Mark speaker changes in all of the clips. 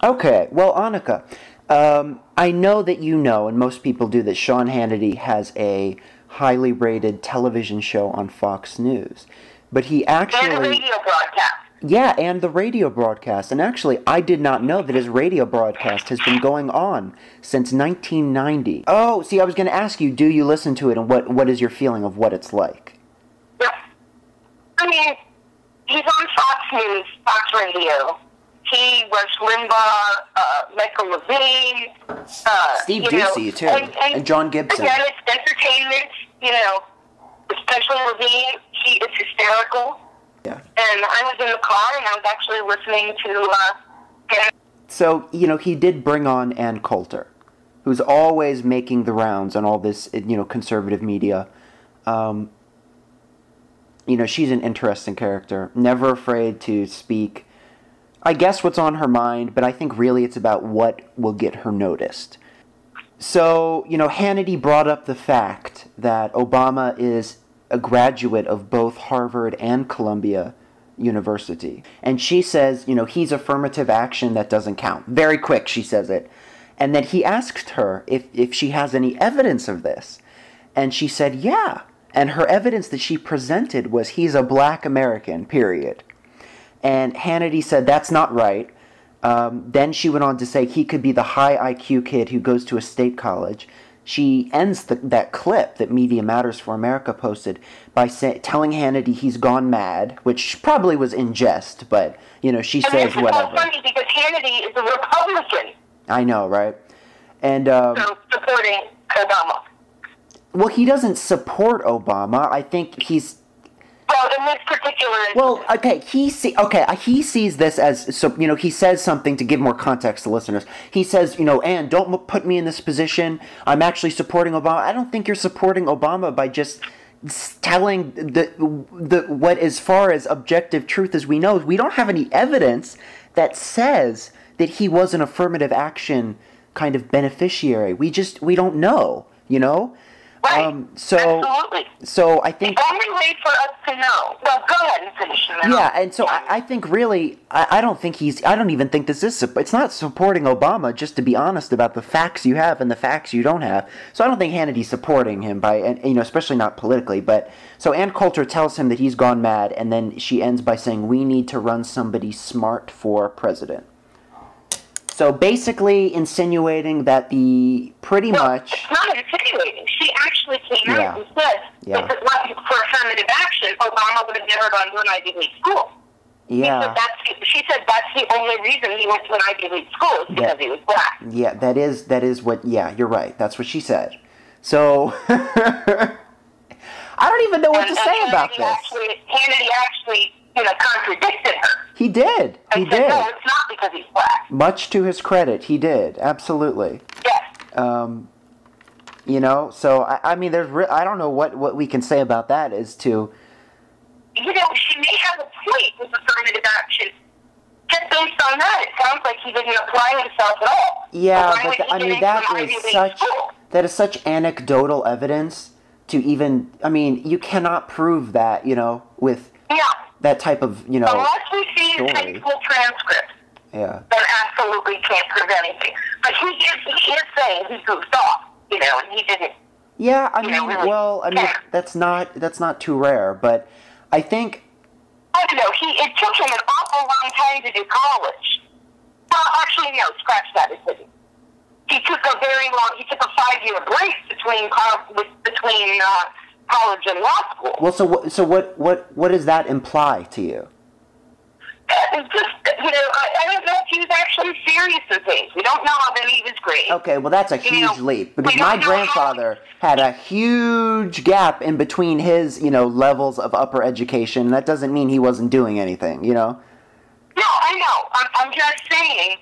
Speaker 1: Okay, well, Annika, I know that you know, and most people do, that Sean Hannity has a highly rated television show on Fox News. But he actually...
Speaker 2: And a radio broadcast.
Speaker 1: Yeah, and the radio broadcast. And actually, I did not know that his radio broadcast has been going on since 1990. Oh, see, I was going to ask you, do you listen to it, and what is your feeling of what it's like?
Speaker 2: Yeah. I mean, he's on Fox News, Fox Radio. He was Limbaugh, Michael Levine,
Speaker 1: Steve Ducey, too, and John Gibson.
Speaker 2: Again, it's entertainment, especially Levine. He is hysterical.
Speaker 1: Yeah.
Speaker 2: And I was in the car, and I was actually listening to him.
Speaker 1: So, he did bring on Ann Coulter, who's always making the rounds on all this, conservative media. She's an interesting character, never afraid to speak, I guess, what's on her mind, but I think really it's about what will get her noticed. So, Hannity brought up the fact that Obama is a graduate of both Harvard and Columbia University. And she says, he's affirmative action, that doesn't count. Very quick, she says it. And then he asked her if she has any evidence of this. And she said, yeah. And her evidence that she presented was he's a black American, period. And Hannity said, that's not right. Then she went on to say he could be the high IQ kid who goes to a state college. She ends that clip that Media Matters for America posted by telling Hannity he's gone mad, which probably was in jest, but, she says whatever.
Speaker 2: It's so funny because Hannity is a Republican.
Speaker 1: I know, right? And
Speaker 2: so supporting Obama.
Speaker 1: Well, he doesn't support Obama. I think he's...
Speaker 2: Well, in this particular instance.
Speaker 1: Well, okay, he sees this as, so, he says something to give more context to listeners. He says, Ann, don't put me in this position. I'm actually supporting Obama. I don't think you're supporting Obama by just telling what, as far as objective truth as we know, we don't have any evidence that says that he was an affirmative action kind of beneficiary. We don't know,
Speaker 2: Right. Absolutely.
Speaker 1: So I think...
Speaker 2: The only way for us to know... Well, go ahead and finish.
Speaker 1: Yeah, and so I think really... I don't even think this is... It's not supporting Obama, just to be honest about the facts you have and the facts you don't have. So I don't think Hannity's supporting him by... especially not politically, but... So Ann Coulter tells him that he's gone mad, and then she ends by saying, we need to run somebody smart for president. So basically insinuating that pretty much...
Speaker 2: It's not insinuating. She actually came out and said, if it wasn't for affirmative action, Obama would have never gone to an Ivy League school.
Speaker 1: Yeah.
Speaker 2: She said that's the only reason he went to an Ivy League school, is because he was black.
Speaker 1: Yeah, that is what... Yeah, you're right. That's what she said. So... I don't even know what to say about this.
Speaker 2: Hannity actually... contradicted her.
Speaker 1: He did. He did.
Speaker 2: No, it's not because he's black.
Speaker 1: Much to his credit, he did. Absolutely.
Speaker 2: Yes.
Speaker 1: So I mean, I don't know what we can say about that as to...
Speaker 2: She may have a point with affirmative action. Just based on that, it sounds like he didn't apply himself at all.
Speaker 1: Yeah, but that is such anecdotal evidence to even... I mean, you cannot prove that, with...
Speaker 2: Yeah.
Speaker 1: That type of,
Speaker 2: Unless we see his high school transcript,
Speaker 1: then
Speaker 2: absolutely can't prove anything. But he is saying he goofed off, and he didn't.
Speaker 1: Yeah, I mean, that's not too rare, but I think...
Speaker 2: I don't know, it took him an awful long time to do college. Well, actually, no, scratch that, it didn't. He took a 5-year break between college and law school.
Speaker 1: Well, so what does that imply to you?
Speaker 2: It's just, I don't know if he was actually serious in things. We don't know how many he was grades.
Speaker 1: Okay, well, that's a huge leap, because my grandfather had a huge gap in between his, levels of upper education, and that doesn't mean he wasn't doing anything, No,
Speaker 2: I know. I'm just saying.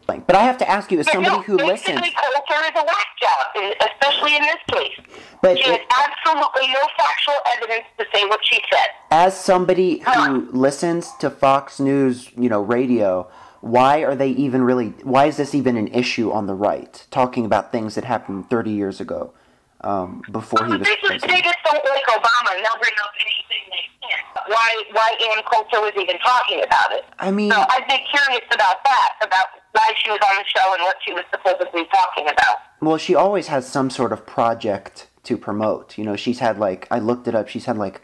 Speaker 1: But I have to ask you, as somebody who listens...
Speaker 2: Basically, Coulter is a whack job, especially in this case.
Speaker 1: But
Speaker 2: she has absolutely no factual evidence to say what she said.
Speaker 1: As somebody who listens to Fox News, radio, why is this even an issue on the right, talking about things that happened 30 years ago? before he was president.
Speaker 2: They just don't like Obama, and they'll bring up anything they can. Why Ann Coulter was even talking about it.
Speaker 1: I mean...
Speaker 2: So I'd be curious about that, about why she was on the show and what she was supposedly talking about.
Speaker 1: Well, she always has some sort of project to promote. You know, she's had, like, I looked it up, she's had, like,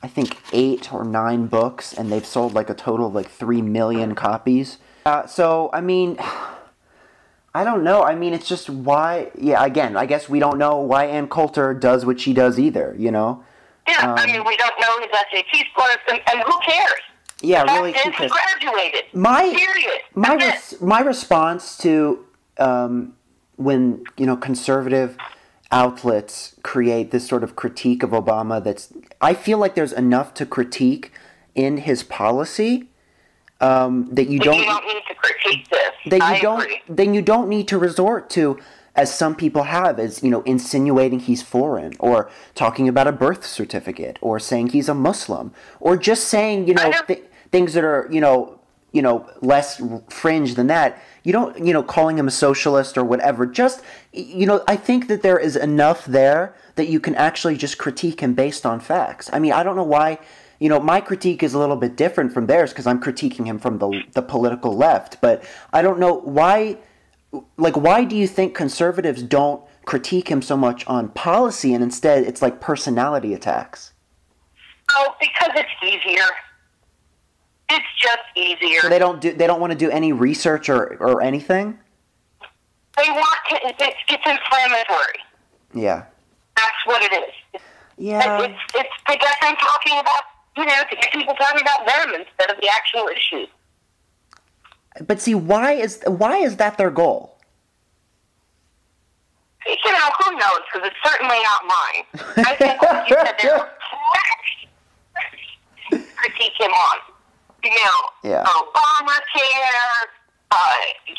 Speaker 1: I think 8 or 9 books, and they've sold, like, a total of, like, 3 million copies. So, I mean, I don't know. I mean, it's just why... Yeah, again, I guess we don't know why Ann Coulter does what she does either, you know?
Speaker 2: Yeah, I mean, we don't know his SAT scores, and who cares?
Speaker 1: Yeah, really, who cares?
Speaker 2: He graduated. Period.
Speaker 1: My response to when, you know, conservative outlets create this sort of critique of Obama that's... I feel like there's enough to critique in his policy that you don't...
Speaker 2: You don't need to critique this.
Speaker 1: Then you don't need to resort to, as some people have, as, you know, insinuating he's foreign, or talking about a birth certificate, or saying he's a Muslim, or just saying, you know, things that are, you know, less fringe than that. You don't, you know, calling him a socialist or whatever. Just, you know, I think that there is enough there that you can actually just critique him based on facts. I mean, I don't know why, you know, my critique is a little bit different from theirs because I'm critiquing him from the political left. But I don't know why, like, why do you think conservatives don't critique him so much on policy and instead it's like personality attacks?
Speaker 2: Oh, because it's easier. It's just easier.
Speaker 1: So they don't want to do any research or anything?
Speaker 2: They want to, it's inflammatory.
Speaker 1: Yeah.
Speaker 2: That's what it is.
Speaker 1: Yeah.
Speaker 2: It's to get them talking about, you know, to get people talking about them instead of the actual issues.
Speaker 1: But see, why is that their goal?
Speaker 2: You know, who knows, because it's certainly not mine. I think what you said there, critique him on. You know, Obamacare,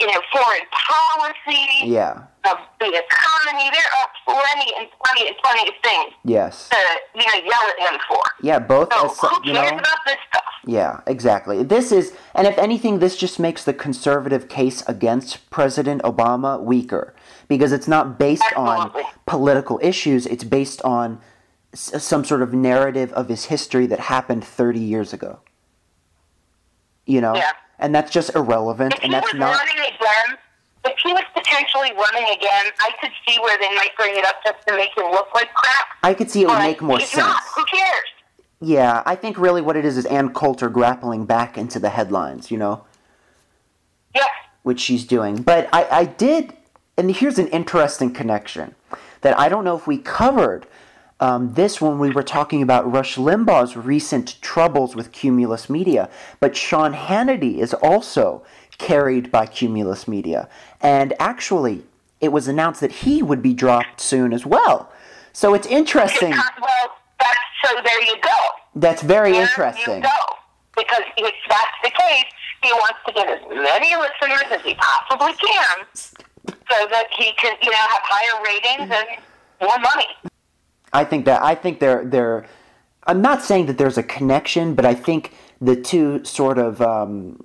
Speaker 2: you know, foreign policy, the economy. There are plenty of things.
Speaker 1: Yes.
Speaker 2: To, you know, yell at him for.
Speaker 1: Yeah, both.
Speaker 2: So who cares about this stuff?
Speaker 1: Yeah, exactly. This is, and if anything, this just makes the conservative case against President Obama weaker because it's not based on political issues. It's based on some sort of narrative of his history that happened 30 years ago. You know, and that's just irrelevant, and that's not...
Speaker 2: If he was potentially running again, I could see where they might bring it up just to make him look like crap.
Speaker 1: I could see it would make more sense.
Speaker 2: Not. Who cares?
Speaker 1: Yeah, I think really what it is Ann Coulter grappling back into the headlines, you know?
Speaker 2: Yeah.
Speaker 1: Which she's doing. But I did, and here's an interesting connection that I don't know if we covered this when we were talking about Rush Limbaugh's recent troubles with Cumulus Media. But Sean Hannity is also carried by Cumulus Media. And actually, it was announced that he would be dropped soon as well. So it's interesting.
Speaker 2: Well, so there you go.
Speaker 1: That's very interesting.
Speaker 2: There you go. Because if that's the case, he wants to get as many listeners as he possibly can so that he can, you know, have higher ratings and more money.
Speaker 1: I think they're I'm not saying that there's a connection, but I think the two sort of
Speaker 2: No,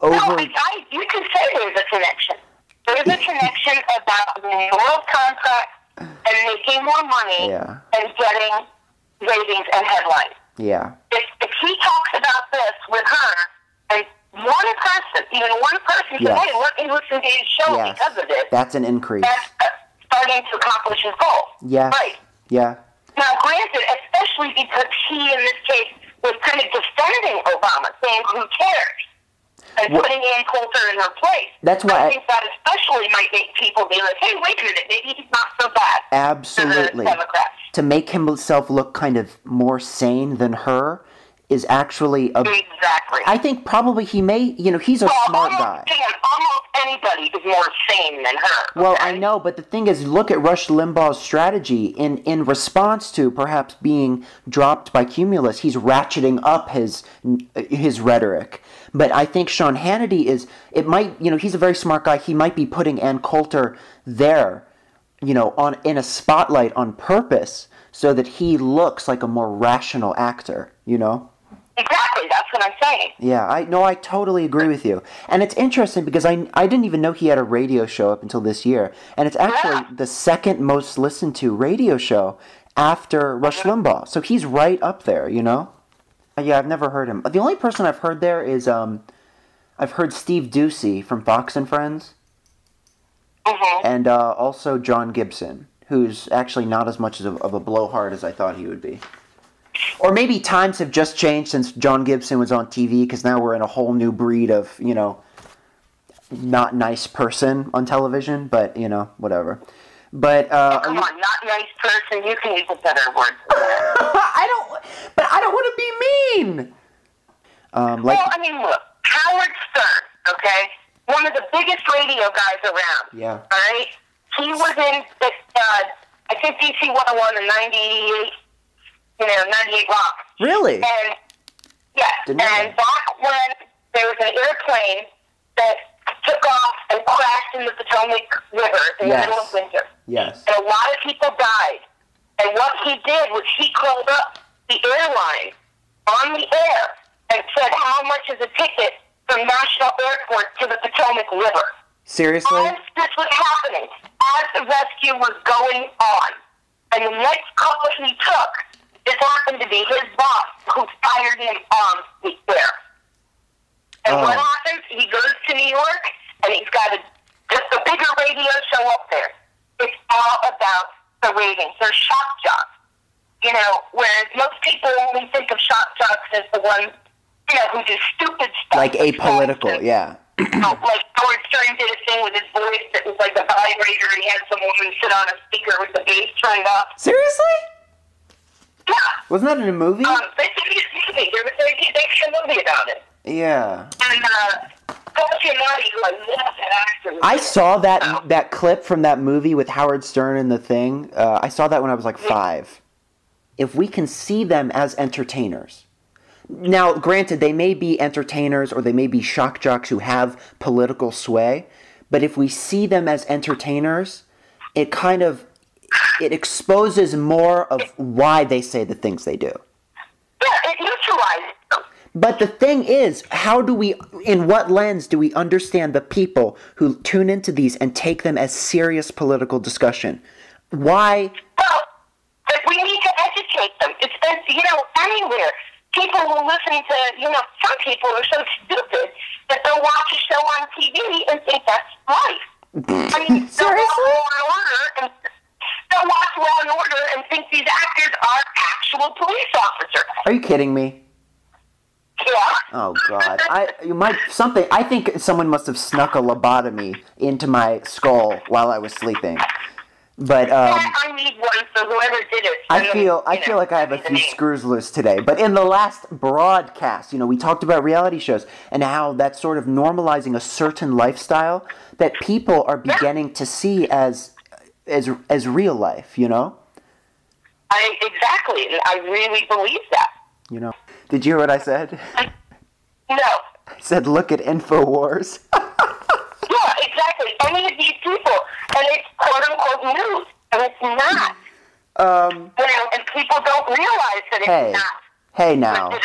Speaker 2: you can say there's a connection. There's a connection about the world contract and making more money and getting ratings and headlines.
Speaker 1: Yeah.
Speaker 2: If he talks about this with her, and one person says, hey, let me listen to his show because of this.
Speaker 1: That's an increase.
Speaker 2: That's starting to accomplish his goal.
Speaker 1: Yeah.
Speaker 2: Right.
Speaker 1: Yeah.
Speaker 2: Now, granted, especially because he, in this case, was kind of defending Obama, saying, who cares? And putting Ann Coulter in her place.
Speaker 1: That's why
Speaker 2: I think that especially might make people be like, hey, wait a minute, maybe he's not so bad.
Speaker 1: Absolutely.
Speaker 2: To the Democrats.
Speaker 1: To make himself look kind of more sane than her is actually a...
Speaker 2: Exactly.
Speaker 1: I think probably he may, you know, he's a smart guy.
Speaker 2: Almost anybody is more sane than her.
Speaker 1: Well,
Speaker 2: okay?
Speaker 1: I know, but the thing is, look at Rush Limbaugh's strategy. In response to perhaps being dropped by Cumulus, he's ratcheting up his rhetoric. But I think Sean Hannity he's a very smart guy. He might be putting Ann Coulter there, you know, in a spotlight on purpose so that he looks like a more rational actor, you know?
Speaker 2: Exactly. That's That's what I'm saying.
Speaker 1: Yeah, I totally agree with you. And it's interesting because I didn't even know he had a radio show up until this year. And it's actually the second most listened to radio show after Rush Limbaugh. So he's right up there, you know? Yeah, I've never heard him. The only person I've heard there is, I've heard Steve Doocy from Fox and Friends. And also John Gibson, who's actually not as much of a blowhard as I thought he would be. Or maybe times have just changed since John Gibson was on TV, because now we're in a whole new breed of, you know, not nice person on television, but, you know, whatever. But,
Speaker 2: come on, not nice person, you can use a better word for that.
Speaker 1: I don't want to be mean!
Speaker 2: Well, I mean, look, Howard Stern, okay? One of the biggest radio guys around.
Speaker 1: Yeah.
Speaker 2: All right? He was in, I think DC 101 in 98, 98 Rock.
Speaker 1: Really?
Speaker 2: And, yeah. And back when there was an airplane that took off and crashed in the Potomac River in the middle of winter.
Speaker 1: Yes.
Speaker 2: And a lot of people died. And what he did was he called up the airline on the air and said, how much is a ticket from National Airport to the Potomac River?
Speaker 1: Seriously?
Speaker 2: As this was happening, as the rescue was going on, and the next call he took, this happened to be his boss, who fired him on the air. And what happens? He goes to New York, and he's got just a bigger radio show up there. It's all about the ratings. They're shock jocks. You know, whereas most people only think of shock jocks as the ones, you know, who do stupid stuff.
Speaker 1: Like apolitical, yeah.
Speaker 2: Like Howard Stern did a thing with his voice that was like a vibrator, and he had some woman sit on a speaker with the bass turned up.
Speaker 1: Seriously?
Speaker 2: Yeah.
Speaker 1: Wasn't that in a movie?
Speaker 2: They did a movie. They made a movie about it.
Speaker 1: Yeah.
Speaker 2: And Hannity, who I love that actor.
Speaker 1: I saw that clip from that movie with Howard Stern and the thing. I saw that when I was like 5. If we can see them as entertainers. Now, granted, they may be entertainers or they may be shock jocks who have political sway, but if we see them as entertainers, it exposes more of why they say the things they do.
Speaker 2: Yeah, it neutralizes them.
Speaker 1: But the thing is, in what lens do we understand the people who tune into these and take them as serious political discussion? Why?
Speaker 2: Well, but we need to educate them. It's anywhere. People will listen to, some people are so stupid that they'll watch a show on TV and think that's life. I mean,
Speaker 1: seriously?
Speaker 2: They'll watch Law and Order and think these actors are actual police officers.
Speaker 1: Are you kidding me?
Speaker 2: Yeah.
Speaker 1: Oh God! I think someone must have snuck a lobotomy into my skull while I was sleeping. But
Speaker 2: I need one, so whoever did it.
Speaker 1: I feel like I have a few screws loose today. But in the last broadcast, we talked about reality shows and how that's sort of normalizing a certain lifestyle that people are beginning to see as real life.
Speaker 2: Exactly, and I really believe that.
Speaker 1: Did you hear what I said?
Speaker 2: No.
Speaker 1: I said, look at InfoWars.
Speaker 2: Yeah, exactly. Any of these people, and it's quote-unquote news, and it's not. And people don't realize that it's not.
Speaker 1: Hey now.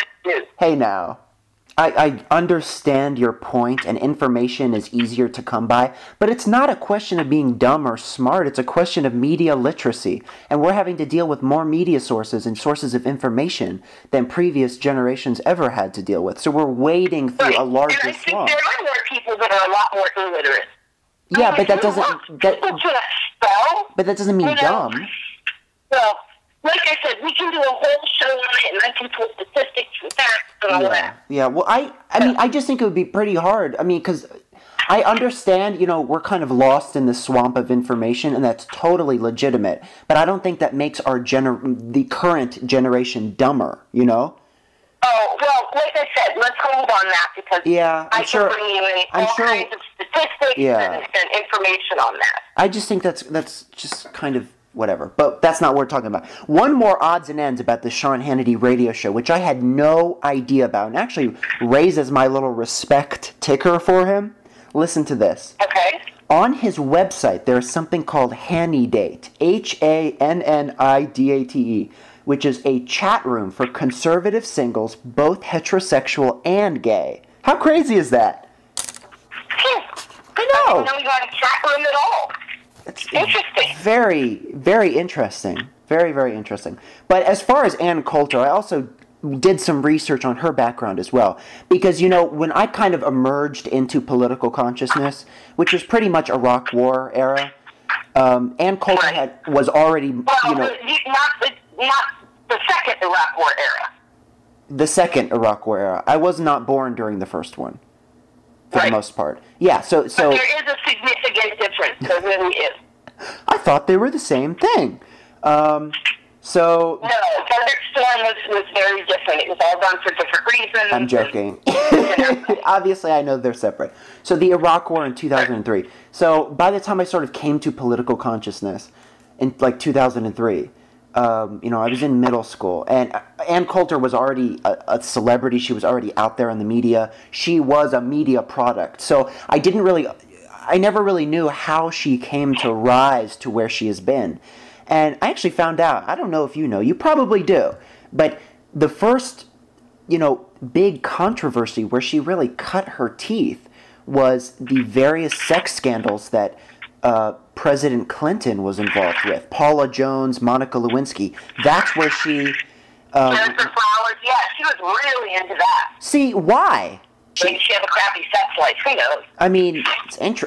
Speaker 1: I understand your point, and information is easier to come by, but it's not a question of being dumb or smart. It's a question of media literacy, and we're having to deal with more media sources and sources of information than previous generations ever had to deal with. So we're wading through a larger swamp.
Speaker 2: And I think there are more people that are a lot more illiterate.
Speaker 1: Yeah, but that doesn't...
Speaker 2: People can't spell.
Speaker 1: But that doesn't mean dumb.
Speaker 2: Well, like I said, we can do a whole show on it, and I can pull statistics and facts and all that.
Speaker 1: Yeah, well, I just think it would be pretty hard. I mean, because I understand, we're kind of lost in the swamp of information, and that's totally legitimate. But I don't think that makes the current generation dumber,
Speaker 2: Oh, well, like I said, let's hold on that, because I can bring you in all kinds of statistics and information on that.
Speaker 1: I just think that's just kind of... whatever. But that's not what we're talking about. One more odds and ends about the Sean Hannity radio show, which I had no idea about, and actually raises my little respect ticker for him. Listen to this.
Speaker 2: Okay.
Speaker 1: On his website, there is something called Hannidate. Hannidate. which is a chat room for conservative singles, both heterosexual and gay. How crazy is that? I know.
Speaker 2: I didn't know you had a chat room at all.
Speaker 1: It's
Speaker 2: interesting.
Speaker 1: Very, very interesting. Very, very interesting. But as far as Ann Coulter, I also did some research on her background as well. Because, you know, when I kind of emerged into political consciousness, which was pretty much Iraq War era, Ann Coulter was already,
Speaker 2: not the second Iraq War era.
Speaker 1: The second Iraq War era. I was not born during the first one, for the most part. Yeah, so...
Speaker 2: But there is a significant difference. There really is.
Speaker 1: I thought they were the same thing. No,
Speaker 2: Desert Storm was very different. It was all done for different reasons.
Speaker 1: I'm joking. Obviously, I know they're separate. So the Iraq War in 2003. So by the time I sort of came to political consciousness in like 2003, you know, I was in middle school, and Ann Coulter was already a celebrity. She was already out there in the media. She was a media product. So I never really knew how she came to rise to where she has been. And I actually found out, I don't know if you know, you probably do, but the first, you know, big controversy where she really cut her teeth was the various sex scandals that President Clinton was involved with. Paula Jones, Monica Lewinsky. That's where she...
Speaker 2: Jennifer Flowers, yeah, she was really into that.
Speaker 1: See, why?
Speaker 2: She had a crappy sex life, who knows?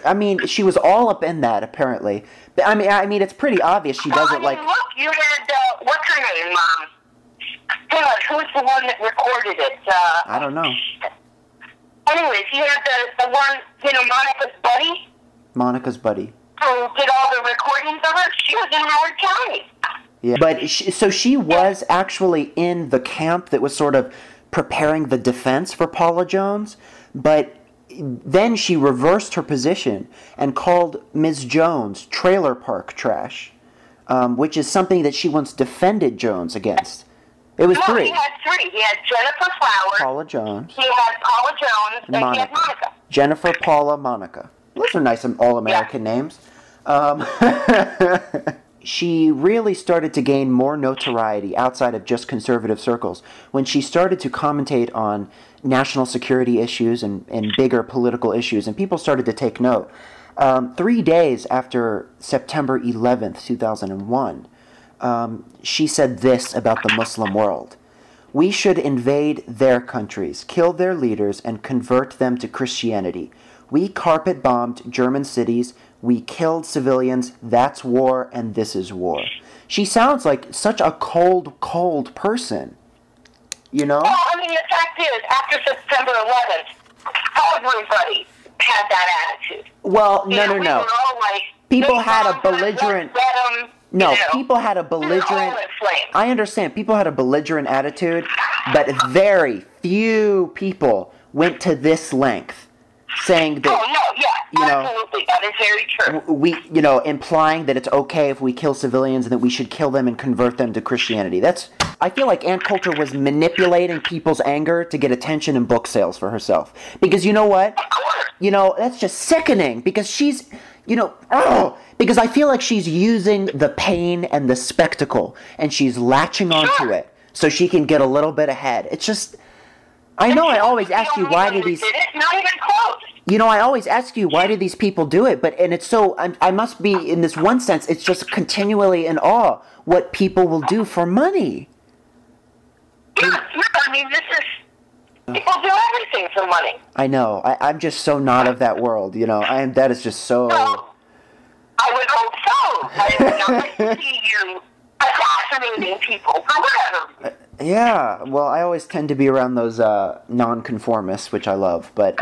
Speaker 1: I mean, she was all up in that, apparently. I mean, it's pretty obvious she doesn't like...
Speaker 2: Look, you had, what's her name, hang on, who's the one that recorded it?
Speaker 1: I don't know.
Speaker 2: Anyways, you had the one, you know, Monica's buddy?
Speaker 1: Monica's buddy.
Speaker 2: Who did all the recordings of her? She was in Howard County.
Speaker 1: Yeah, but she was actually in the camp that was sort of preparing the defense for Paula Jones, but then she reversed her position and called Ms. Jones trailer park trash, which is something that she once defended Jones against. It was three.
Speaker 2: He had three. He had Jennifer Flowers.
Speaker 1: Paula Jones.
Speaker 2: He had Paula Jones, and
Speaker 1: Monica.
Speaker 2: he had Monica.
Speaker 1: Jennifer, Paula, Monica. Those are nice all-American names. She really started to gain more notoriety outside of just conservative circles when she started to commentate on national security issues and bigger political issues, and people started to take note. 3 days after September 11th, 2001, she said this about the Muslim world. We should invade their countries, kill their leaders, and convert them to Christianity. We carpet-bombed German cities. We killed civilians. That's war, and this is war. She sounds like such a cold, cold person. You know?
Speaker 2: Well, I mean, the fact is, after September 11th, everybody had that attitude.
Speaker 1: Well, no.
Speaker 2: We were all like,
Speaker 1: people had a belligerent... people had a belligerent... I understand. People had a belligerent attitude, but very few people went to this length. Saying that,
Speaker 2: absolutely, that is very true.
Speaker 1: Implying that it's okay if we kill civilians and that we should kill them and convert them to Christianity. I feel like Ann Coulter was manipulating people's anger to get attention and book sales for herself. Because you know what? That's just sickening. Because she's, because I feel like she's using the pain and the spectacle and she's latching onto it so she can get a little bit ahead. It's just... I know I always ask you why do these...
Speaker 2: Not even close.
Speaker 1: I always ask you why do these people do it, and it's so... I must be, in this one sense, it's just continually in awe what people will do for money.
Speaker 2: This is... People do everything for money.
Speaker 1: I know. I'm just so not of that world, that is just so...
Speaker 2: No, I would hope so. I would not like to see you assassinating people for whatever.
Speaker 1: Yeah, well, I always tend to be around those nonconformists, which I love, but,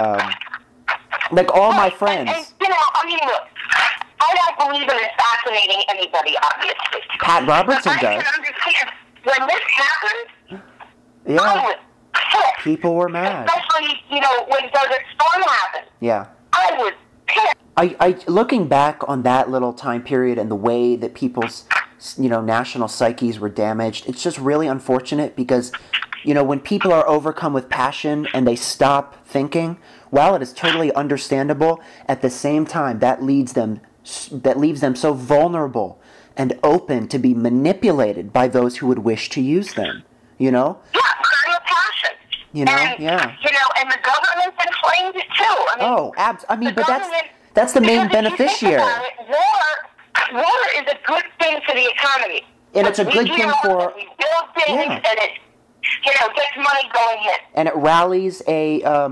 Speaker 1: like all my friends...
Speaker 2: And, look, I don't believe in assassinating anybody, obviously.
Speaker 1: Pat Robertson does.
Speaker 2: I can understand. When this happened,
Speaker 1: yeah,
Speaker 2: I was pissed.
Speaker 1: People were mad.
Speaker 2: Especially, when Desert Storm happened.
Speaker 1: Yeah.
Speaker 2: I was pissed.
Speaker 1: Looking back on that little time period and the way that people's... national psyches were damaged. It's just really unfortunate because, when people are overcome with passion and they stop thinking, while it is totally understandable, at the same time that leaves them so vulnerable and open to be manipulated by those who would wish to use them, you know?
Speaker 2: Yeah, crime of passion.
Speaker 1: You know,
Speaker 2: and, you know, and the government's inflamed it too.
Speaker 1: I mean, but that's the main beneficiary.
Speaker 2: War is a good thing for the economy.
Speaker 1: And it's a good thing for...
Speaker 2: We build things, and it, you know, gets money going in.
Speaker 1: And it rallies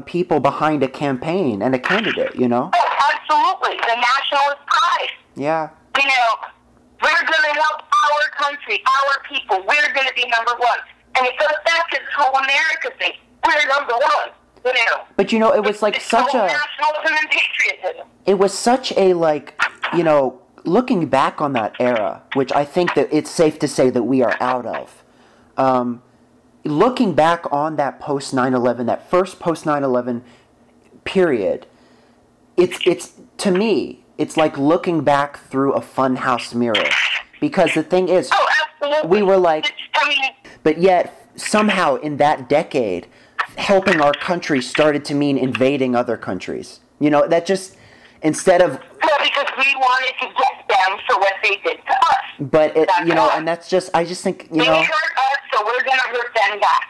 Speaker 1: people behind a campaign and a candidate, you know?
Speaker 2: Oh, absolutely. The nationalist pride.
Speaker 1: Yeah.
Speaker 2: You know, we're going to help our country, our people. We're going to be number one. And it goes back to this whole America thing. We're number one. You know. But, you know,
Speaker 1: it was like such a...
Speaker 2: nationalism and patriotism.
Speaker 1: It was such a, like, you know... Looking back on that era, which I think that it's safe to say that we are out of, looking back on that post-9/11, that first post-9/11 period, it's to me, it's like looking back through a funhouse mirror. Because the thing is, we were like, but yet somehow in that decade, helping our country started to mean invading other countries. You know, that just... Instead of...
Speaker 2: Well, because we wanted to get them for what they did to us.
Speaker 1: But, you know, and that's just... I just think, you know...
Speaker 2: They hurt us, so we're going to hurt them back.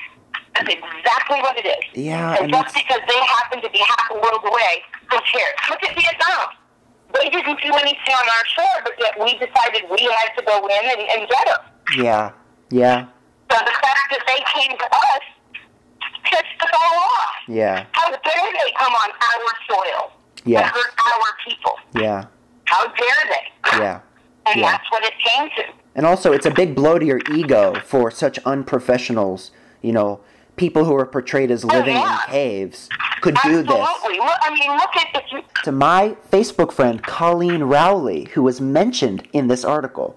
Speaker 2: That's exactly what it is.
Speaker 1: Yeah,
Speaker 2: and just because they happen to be half a world away, who cares? Look at Vietnam. They didn't do anything on our shore, but yet we decided we had to go in and get them.
Speaker 1: Yeah, yeah.
Speaker 2: So the fact that they came to us pissed us all off.
Speaker 1: Yeah.
Speaker 2: How dare they come on our soil?
Speaker 1: Yeah.
Speaker 2: And hurt our people.
Speaker 1: Yeah.
Speaker 2: How dare they?
Speaker 1: Yeah.
Speaker 2: And that's what it came to.
Speaker 1: And also, it's a big blow to your ego for such unprofessionals, you know, people who are portrayed as living in caves could do this.
Speaker 2: Absolutely. I mean, look at this.
Speaker 1: To my Facebook friend, Colleen Rowley, who was mentioned in this article.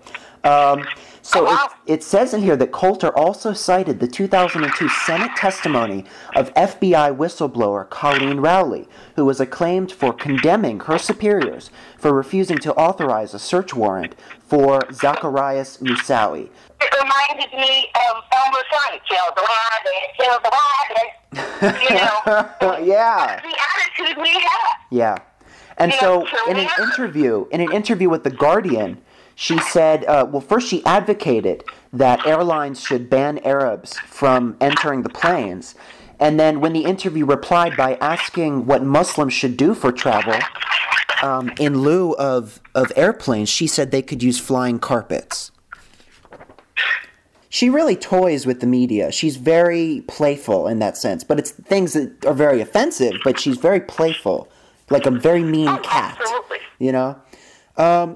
Speaker 1: It says in here that Coulter also cited the 2002 Senate testimony of FBI whistleblower Colleen Rowley, who was acclaimed for condemning her superiors for refusing to authorize a search warrant for Zacarias Moussaoui.
Speaker 2: It reminded me of Elmer Fudd, kill the rabbit. You know,
Speaker 1: yeah.
Speaker 2: That's the attitude we have.
Speaker 1: Yeah. And so, in an interview with The Guardian, she said, first she advocated that airlines should ban Arabs from entering the planes. And then when the interview replied by asking what Muslims should do for travel, in lieu of airplanes, she said they could use flying carpets. She really toys with the media. She's very playful in that sense. But it's things that are very offensive, but she's very playful. Like a very mean cat.
Speaker 2: Absolutely.
Speaker 1: You know?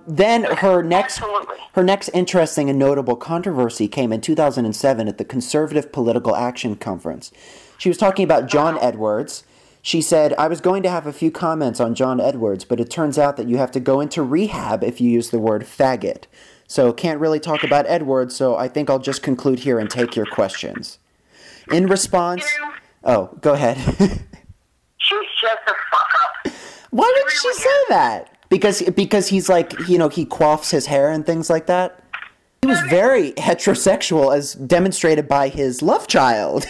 Speaker 1: Then her next interesting and notable controversy came in 2007 at the Conservative Political Action Conference. She was talking about John Edwards. She said, I was going to have a few comments on John Edwards, but it turns out that you have to go into rehab if you use the word faggot. So can't really talk about Edwards, so I think I'll just conclude here and take your questions. In response... Oh, go ahead.
Speaker 2: She's just a fuck-up.
Speaker 1: Why would she say that? Because he's like, you know, he quaffs his hair and things like that? He was very heterosexual, as demonstrated by his love child.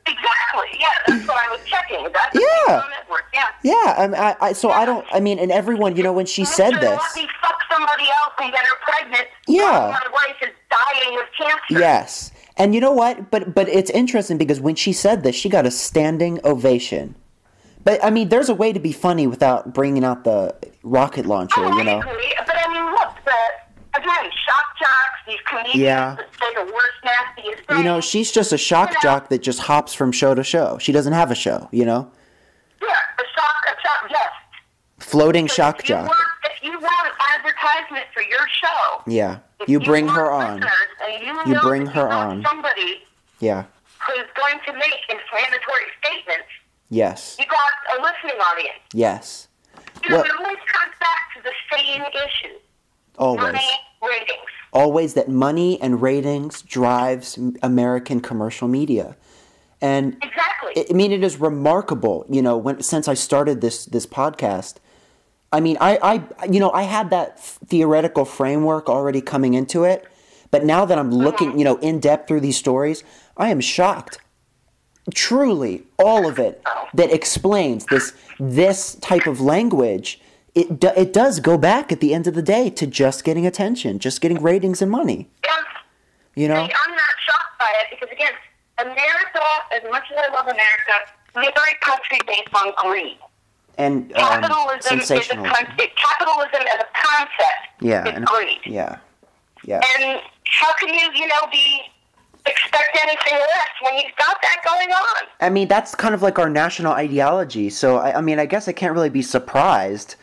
Speaker 2: Exactly, yeah, that's what I was checking. That's
Speaker 1: yeah.
Speaker 2: Network. Yeah.
Speaker 1: Yeah, I mean, and everyone, you know, when she said this...
Speaker 2: Let me fuck somebody else and get her pregnant.
Speaker 1: Yeah.
Speaker 2: My wife is dying of cancer.
Speaker 1: Yes. And you know what? But it's interesting because when she said this, she got a standing ovation. But, I mean, there's a way to be funny without bringing out the rocket launcher, you know?
Speaker 2: I agree. But, I mean, look, again, shock jocks, these comedians that say the worst, nastiest things.
Speaker 1: You know, she's just a shock jock that just hops from show to show. She doesn't have a show, you know?
Speaker 2: Yeah, a shock, yes.
Speaker 1: Floating shock jock.
Speaker 2: If you want an advertisement for your show.
Speaker 1: Yeah, you bring her on.
Speaker 2: You
Speaker 1: bring her on.
Speaker 2: Somebody who's going to make inflammatory statements.
Speaker 1: Yes.
Speaker 2: You got a listening audience.
Speaker 1: Yes.
Speaker 2: You know, it always comes back to the same issue.
Speaker 1: Always.
Speaker 2: Money, ratings.
Speaker 1: Always that money and ratings drives American commercial media. And
Speaker 2: exactly.
Speaker 1: I mean, it is remarkable, you know, since I started this podcast. I mean, I had that theoretical framework already coming into it, but now that I'm looking, you know, in depth through these stories, I am shocked. Truly, all of it that explains this type of language it does go back at the end of the day to just getting attention, just getting ratings and money.
Speaker 2: Yeah.
Speaker 1: You know?
Speaker 2: I'm not shocked by it because, again, America, as much as I love America, is a very country based on greed.
Speaker 1: And
Speaker 2: capitalism
Speaker 1: sensationalism.
Speaker 2: Capitalism as a concept is greed.
Speaker 1: Yeah.
Speaker 2: And how can you, expect anything less when you've got that going on?
Speaker 1: I mean, that's kind of like our national ideology. So, I guess I can't really be surprised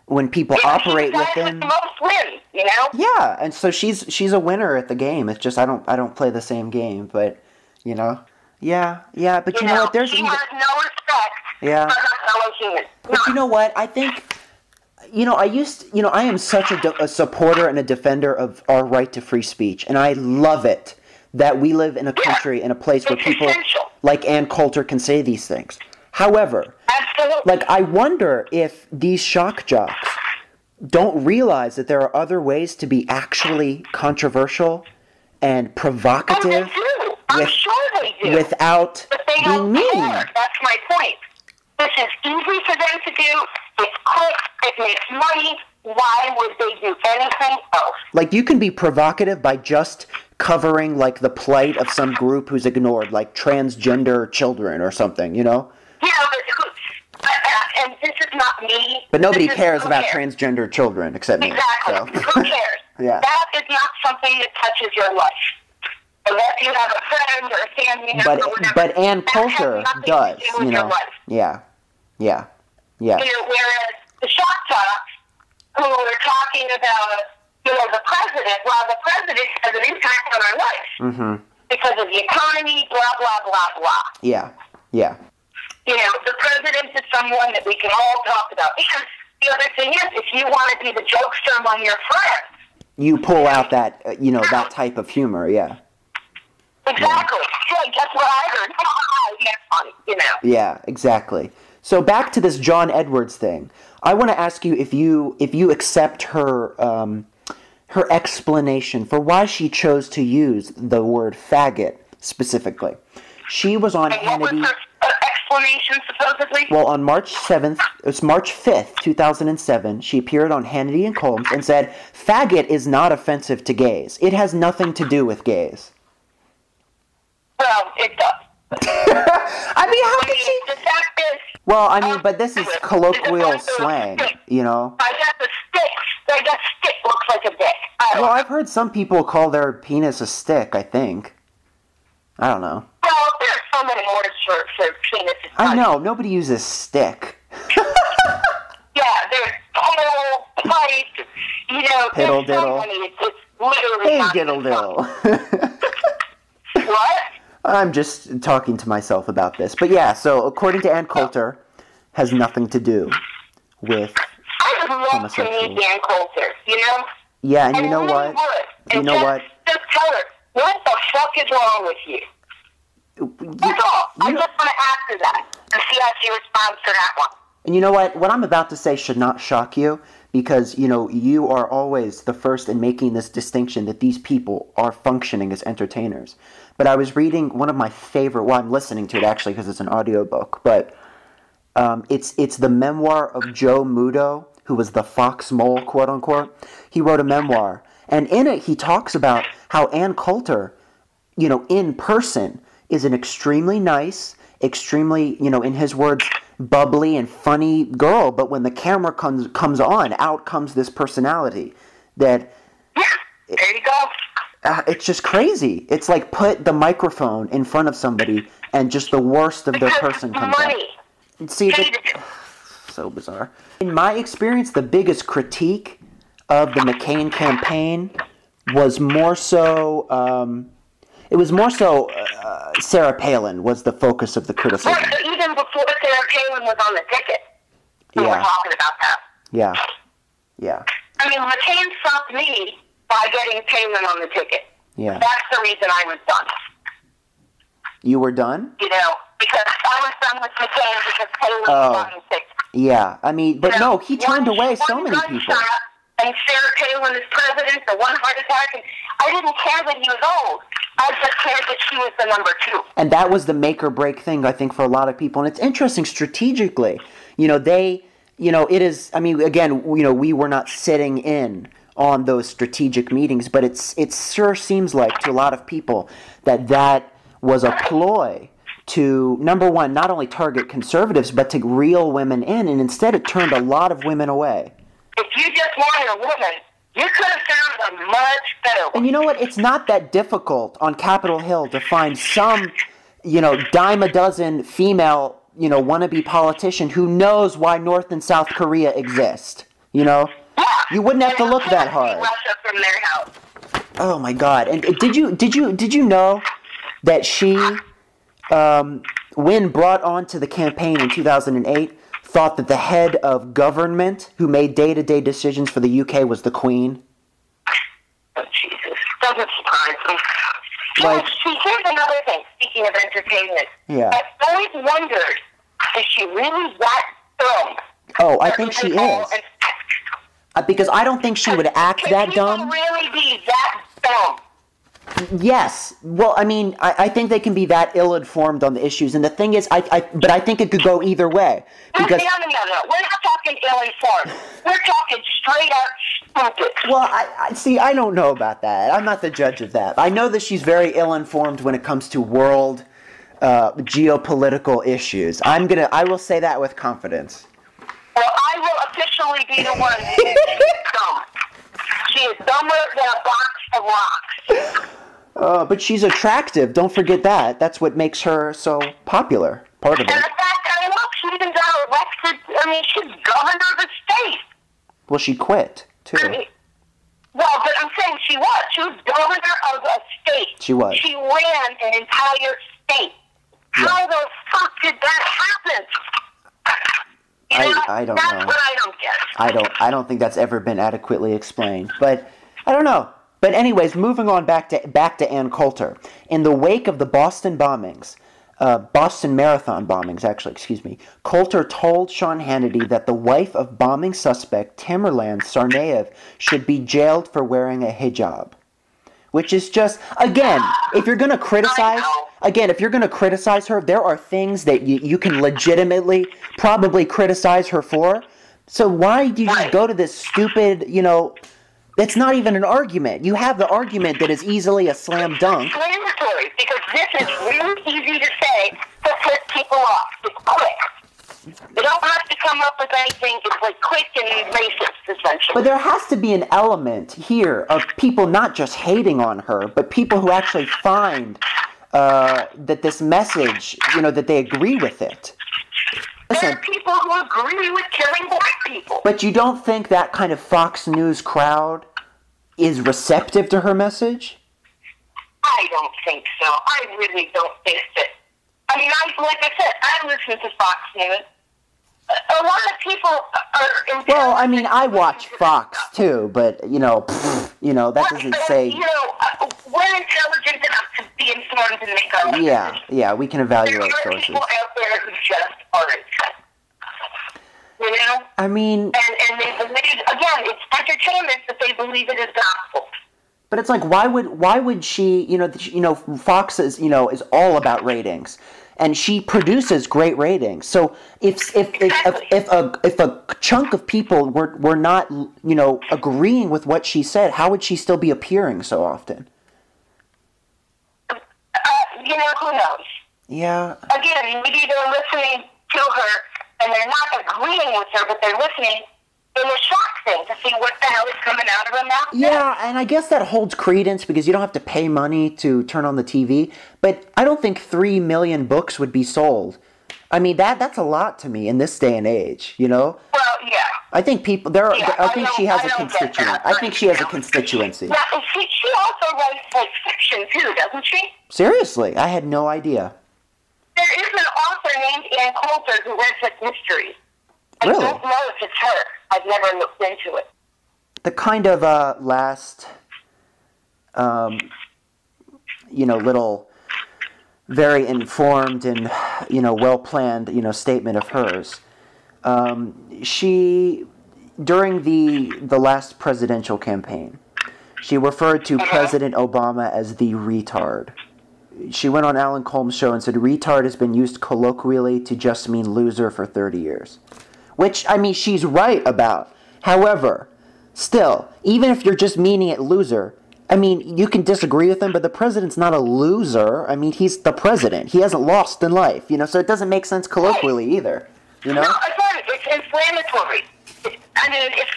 Speaker 1: when people operate within.
Speaker 2: The most wins,
Speaker 1: Yeah, and so she's a winner at the game. It's just I don't play the same game, but Yeah, but you know what? There's
Speaker 2: she has no respect for her fellow humans.
Speaker 1: But you know what? I think, I am such a supporter and a defender of our right to free speech, and I love it that we live in a country, in a place where people like Ann Coulter can say these things. However,
Speaker 2: absolutely,
Speaker 1: I wonder if these shock jocks don't realize that there are other ways to be actually controversial and provocative.
Speaker 2: I'm sure they do.
Speaker 1: Without being mean.
Speaker 2: That's my point. This is easy for them to do. It's quick. It makes money. Why would they do anything else?
Speaker 1: You can be provocative by just covering, the plight of some group who's ignored, like transgender children or something,
Speaker 2: Yeah, but and this is not me.
Speaker 1: But nobody cares about transgender children except me.
Speaker 2: Exactly.
Speaker 1: So.
Speaker 2: Who cares?
Speaker 1: Yeah.
Speaker 2: That is not something that touches your life. Unless you have a friend or a family member or whatever.
Speaker 1: But Ann Coulter does, Yeah.
Speaker 2: Whereas the shock jocks who are talking about, the president, the president has an impact on our life. Because of the economy, blah, blah, blah, blah.
Speaker 1: Yeah.
Speaker 2: The president is someone that we can all talk about. Because the other thing is, if you want to be the jokester among your friends,
Speaker 1: you pull out that, that type of humor, yeah.
Speaker 2: Exactly. Yeah, guess what I heard? That's funny,
Speaker 1: Yeah, exactly. So back to this John Edwards thing. I want to ask you if you accept her her explanation for why she chose to use the word faggot specifically. She was on Hannity.
Speaker 2: What was her explanation supposedly?
Speaker 1: Well, on March 7th, it's March 5th, 2007, she appeared on Hannity and Combs and said, "Faggot is not offensive to gays. It has nothing to do with gays."
Speaker 2: Well, it does.
Speaker 1: How could she?
Speaker 2: The fact is...
Speaker 1: Well, but this is colloquial slang,
Speaker 2: I guess stick looks like a dick.
Speaker 1: I've heard some people call their penis a stick, I think. I don't know.
Speaker 2: Well, there's so many words for penis.
Speaker 1: I know. Nobody uses stick.
Speaker 2: Yeah, there's piddle, pipe,
Speaker 1: piddle diddle.
Speaker 2: It's literally
Speaker 1: hey, diddle diddle.
Speaker 2: What?
Speaker 1: I'm just talking to myself about this. But yeah, so according to Ann Coulter, has nothing to do with
Speaker 2: I would love to meet Ann Coulter,
Speaker 1: Yeah, and you know what?
Speaker 2: What? Just tell her, what the fuck is wrong with you? That's all. I just want to ask her that and see how she responds to that one.
Speaker 1: And you know what? What I'm about to say should not shock you because, you are always the first in making this distinction that these people are functioning as entertainers. But I was reading one of my favorite, I'm listening to it actually because it's an audiobook, but it's the memoir of Joe Muto, who was the Fox Mole, quote unquote. He wrote a memoir, and in it he talks about how Ann Coulter, in person, is an extremely nice, extremely, in his words, bubbly and funny girl, but when the camera comes on, out comes this personality that...
Speaker 2: Yeah, there you go.
Speaker 1: It's just crazy. It's like put the microphone in front of somebody and just the worst of their person comes out. See, so bizarre. In my experience, the biggest critique of the McCain campaign was more so... Sarah Palin was the focus of the criticism.
Speaker 2: Well, even before Sarah Palin was on the ticket, we were talking about that.
Speaker 1: Yeah.
Speaker 2: McCain stopped me by getting Palin on the ticket.
Speaker 1: Yeah.
Speaker 2: That's the reason I was done.
Speaker 1: You were done?
Speaker 2: Because I was done with McCain because Palin was on the ticket.
Speaker 1: Yeah, but no, he turned away so many people.
Speaker 2: And Sarah Palin is president, the one heart attack, and I didn't care that he was old. I just cared that she was the number 2.
Speaker 1: And that was the make or break thing, I think, for a lot of people. And it's interesting strategically. They it is, I mean, again, we were not sitting in on those strategic meetings, but it sure seems like to a lot of people that was a ploy to, number one, not only target conservatives, but to reel women in, and instead it turned a lot of women away.
Speaker 2: If you just wanted a woman, you could have found a much better one.
Speaker 1: And you know what? It's not that difficult on Capitol Hill to find some, dime a dozen female, wannabe politician who knows why North and South Korea exist. Yeah. You wouldn't have to look that hard.
Speaker 2: Russia from their house.
Speaker 1: Oh my God! And did you know that she, when brought onto the campaign in 2008, thought that the head of government who made day-to-day decisions for the UK was the Queen?
Speaker 2: Oh, Jesus. Doesn't surprise me. Here's another thing, speaking of entertainment.
Speaker 1: Yeah.
Speaker 2: I've always wondered, is she really that dumb?
Speaker 1: Oh, I think she is. Because I don't think she would act that dumb.
Speaker 2: Can people really be that dumb?
Speaker 1: Yes. Well, I mean, I think they can be that ill-informed on the issues, and the thing is, but I think it could go either way. Because
Speaker 2: no. We're not talking ill-informed. We're talking straight-up stupid.
Speaker 1: Well, I don't know about that. I'm not the judge of that. I know that she's very ill-informed when it comes to world geopolitical issues. I will say that with confidence.
Speaker 2: Well, I will officially be the one who is dumb. She is dumber than a box of rocks.
Speaker 1: But she's attractive. Don't forget that. That's what makes her so popular. Part of it.
Speaker 2: And the fact that, look, she even got elected. I mean, she's governor of the state.
Speaker 1: Well, she quit, too.
Speaker 2: But I'm saying she was. She was governor of a state.
Speaker 1: She was.
Speaker 2: She ran an entire state.
Speaker 1: Yeah.
Speaker 2: How the fuck did that happen?
Speaker 1: I don't know.
Speaker 2: That's what I don't get.
Speaker 1: I don't think that's ever been adequately explained. But I don't know. But anyways, moving on back to Ann Coulter. In the wake of the Boston Marathon bombings, excuse me, Coulter told Sean Hannity that the wife of bombing suspect Tamerlan Tsarnaev should be jailed for wearing a hijab. Which is just, again, if you're going to criticize her, there are things that you can legitimately probably criticize her for. So why do you just go to this stupid, that's not even an argument. You have the argument that is easily a slam dunk.
Speaker 2: It's inflammatory, because this is really easy to say to put people off. It's quick. You don't have to come up with anything. It's like quick and racist, essentially.
Speaker 1: But there has to be an element here of people not just hating on her, but people who actually find that this message, that they agree with it.
Speaker 2: There are people who agree with killing black people.
Speaker 1: But you don't think that kind of Fox News crowd is receptive to her message?
Speaker 2: I don't think so. I really don't think that. I mean, like I said, I listen to Fox News. A lot of people are...
Speaker 1: Well, I mean, I watch Fox, too, but, that doesn't say...
Speaker 2: we're intelligent enough to be informed and make our own decisions.
Speaker 1: Yeah, we can evaluate sources.
Speaker 2: There are people out there who just aren't.
Speaker 1: I mean...
Speaker 2: And they believe, again, it's entertainment, but they believe it is gospel.
Speaker 1: But it's like, why would she, Fox is all about ratings. And she produces great ratings. So if a chunk of people were not, agreeing with what she said, how would she still be appearing so often?
Speaker 2: Who knows?
Speaker 1: Yeah.
Speaker 2: Again, maybe they're listening to her and they're not agreeing with her, but they're listening in a shock thing to see what the hell is coming out of her mouth.
Speaker 1: Yeah, and I guess that holds credence because you don't have to pay money to turn on the TV. But I don't think 3 million books would be sold. I mean, that's a lot to me in this day and age,
Speaker 2: Well, yeah.
Speaker 1: I think people there. I think she has a constituent. I think she has a constituency.
Speaker 2: Now, she also writes like fiction too, doesn't she?
Speaker 1: Seriously, I had no idea.
Speaker 2: There is an author named Ann Coulter who writes like mysteries.
Speaker 1: Really?
Speaker 2: I don't know if it's her. I've never looked into it.
Speaker 1: The kind of last, little, very informed and well-planned statement of hers. She, during the last presidential campaign, she referred to President Obama as the retard. She went on Alan Colmes' show and said, "Retard has been used colloquially to just mean loser for 30 years." which, I mean, she's right about. However, still, even if you're just meaning it loser, I mean, you can disagree with him, but the president's not a loser. I mean, he's the president. He hasn't lost in life, so it doesn't make sense colloquially either,
Speaker 2: No, again, it's inflammatory. I mean, it's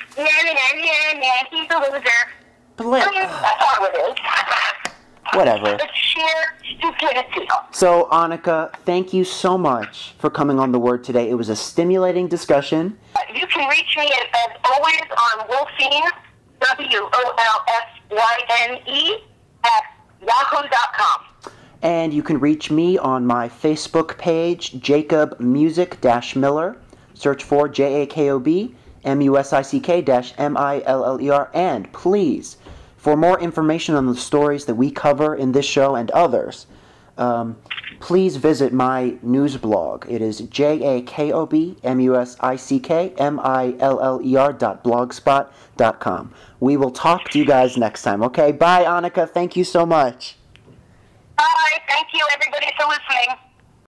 Speaker 2: he's a loser. That's all it is.
Speaker 1: Whatever.
Speaker 2: It's sheer stupidity.
Speaker 1: So, Annika, thank you so much for coming on The Word today. It was a stimulating discussion.
Speaker 2: You can reach me, as always, on Wolfine, WOLFYNE, at yahoo.com.
Speaker 1: And you can reach me on my Facebook page, Jakob Music-Miller. Search for JAKOB MUSICK-MILLER. And please, for more information on the stories that we cover in this show and others, please visit my news blog. It is JAKOBMUSICKMILLER.blogspot.com. We will talk to you guys next time, okay? Bye, Annika. Thank you so much.
Speaker 2: Bye. Thank you, everybody, for listening.